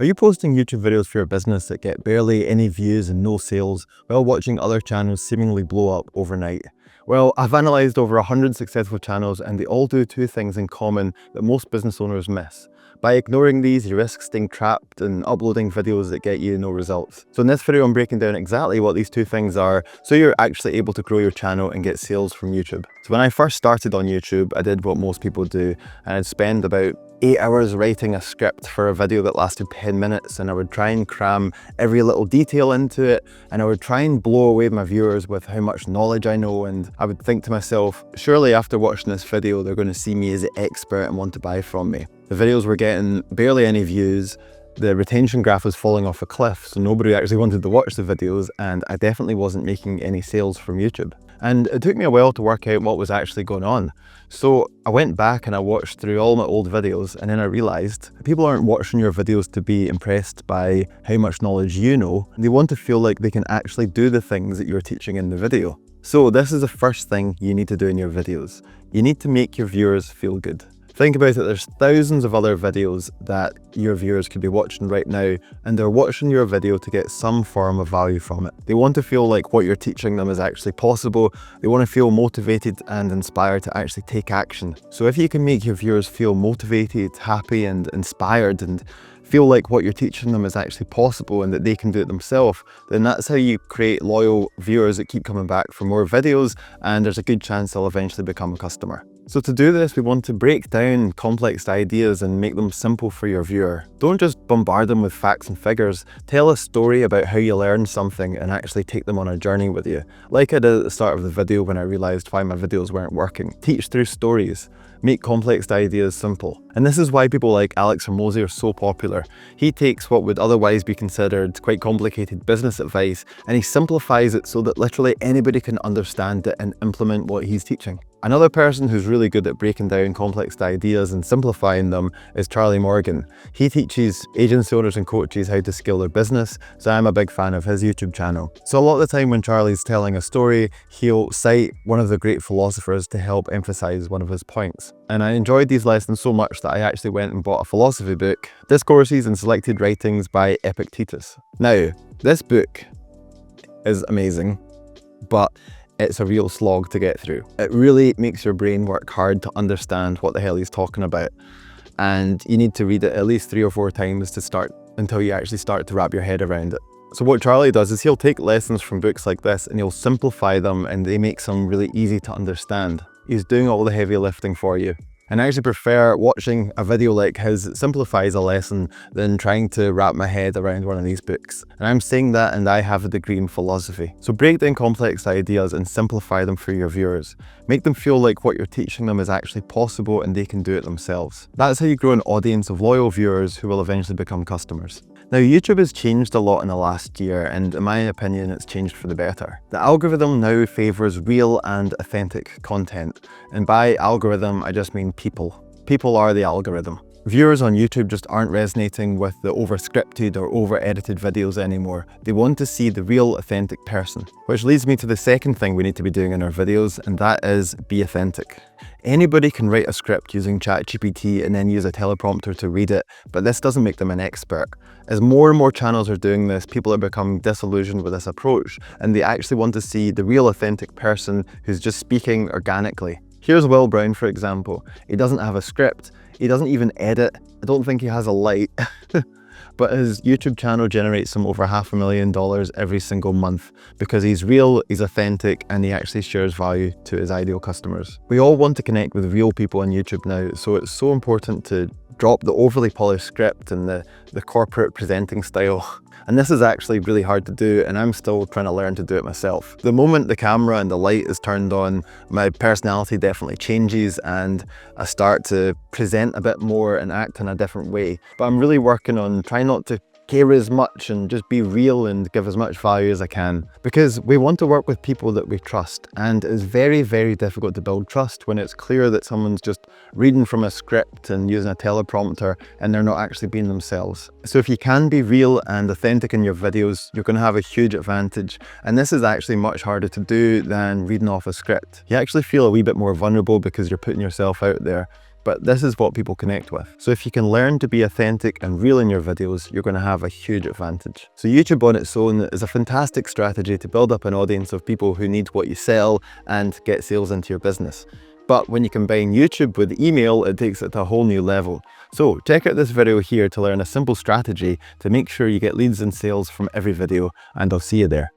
Are you posting YouTube videos for your business that get barely any views and no sales while watching other channels seemingly blow up overnight? Well, I've analysed over 100 successful channels and they all do two things in common that most business owners miss. By ignoring these, you risk staying trapped and uploading videos that get you no results. So in this video, I'm breaking down exactly what these two things are so you're actually able to grow your channel and get sales from YouTube. So when I first started on YouTube, I did what most people do, and I'd spend about 8 hours writing a script for a video that lasted 10 minutes, and I would try and cram every little detail into it, and I would try and blow away my viewers with how much knowledge I know, and I would think to myself, surely after watching this video they're going to see me as the expert and want to buy from me. The videos were getting barely any views, the retention graph was falling off a cliff, so nobody actually wanted to watch the videos, and I definitely wasn't making any sales from YouTube. And it took me a while to work out what was actually going on. So I went back and I watched through all my old videos, and then I realized people aren't watching your videos to be impressed by how much knowledge you know. They want to feel like they can actually do the things that you're teaching in the video. So this is the first thing you need to do in your videos. You need to make your viewers feel good. Think about it, there's thousands of other videos that your viewers could be watching right now, and they're watching your video to get some form of value from it. They want to feel like what you're teaching them is actually possible. They want to feel motivated and inspired to actually take action. So if you can make your viewers feel motivated, happy and inspired, and feel like what you're teaching them is actually possible and that they can do it themselves, then that's how you create loyal viewers that keep coming back for more videos, and there's a good chance they'll eventually become a customer. So to do this, we want to break down complex ideas and make them simple for your viewer. Don't just bombard them with facts and figures. Tell a story about how you learned something and actually take them on a journey with you. Like I did at the start of the video when I realized why my videos weren't working. Teach through stories. Make complex ideas simple. And this is why people like Alex Hormozi are so popular. He takes what would otherwise be considered quite complicated business advice and he simplifies it so that literally anybody can understand it and implement what he's teaching. Another person who's really good at breaking down complex ideas and simplifying them is Charlie Morgan. He teaches agency owners and coaches how to scale their business, so I'm a big fan of his YouTube channel. So a lot of the time when Charlie's telling a story, he'll cite one of the great philosophers to help emphasize one of his points. And I enjoyed these lessons so much that I actually went and bought a philosophy book, Discourses and Selected Writings by Epictetus. Now, this book is amazing, but it's a real slog to get through. It really makes your brain work hard to understand what the hell he's talking about. And you need to read it at least 3 or 4 times to start, until you actually start to wrap your head around it. So what Charlie does is he'll take lessons from books like this and he'll simplify them, and they make them really easy to understand. He's doing all the heavy lifting for you. And I actually prefer watching a video like his that simplifies a lesson than trying to wrap my head around one of these books. And I'm saying that, and I have a degree in philosophy. So break down complex ideas and simplify them for your viewers. Make them feel like what you're teaching them is actually possible and they can do it themselves. That's how you grow an audience of loyal viewers who will eventually become customers. Now, YouTube has changed a lot in the last year, and in my opinion, it's changed for the better. The algorithm now favors real and authentic content. And by algorithm, I just mean people. People are the algorithm. Viewers on YouTube just aren't resonating with the over-scripted or over-edited videos anymore. They want to see the real, authentic person. Which leads me to the second thing we need to be doing in our videos, and that is be authentic. Anybody can write a script using ChatGPT and then use a teleprompter to read it, but this doesn't make them an expert. As more and more channels are doing this, people are becoming disillusioned with this approach, and they actually want to see the real, authentic person who's just speaking organically. Here's Will Brown, for example. He doesn't have a script. He doesn't even edit. I don't think he has a light. But his YouTube channel generates him over $500,000 every single month because he's real, he's authentic, and he actually shares value to his ideal customers. We all want to connect with real people on YouTube now, so it's so important to drop the overly polished script and the corporate presenting style. And this is actually really hard to do, and I'm still trying to learn to do it myself. The moment the camera and the light is turned on, my personality definitely changes and I start to present a bit more and act in a different way. But I'm really working on trying not to care as much and just be real and give as much value as I can, because we want to work with people that we trust, and it's very, very difficult to build trust when it's clear that someone's just reading from a script and using a teleprompter and they're not actually being themselves. So if you can be real and authentic in your videos, you're going to have a huge advantage, and this is actually much harder to do than reading off a script. You actually feel a wee bit more vulnerable because you're putting yourself out there. but this is what people connect with. So if you can learn to be authentic and real in your videos, you're going to have a huge advantage. So YouTube on its own is a fantastic strategy to build up an audience of people who need what you sell and get sales into your business. But when you combine YouTube with email, it takes it to a whole new level. So check out this video here to learn a simple strategy to make sure you get leads and sales from every video, and I'll see you there.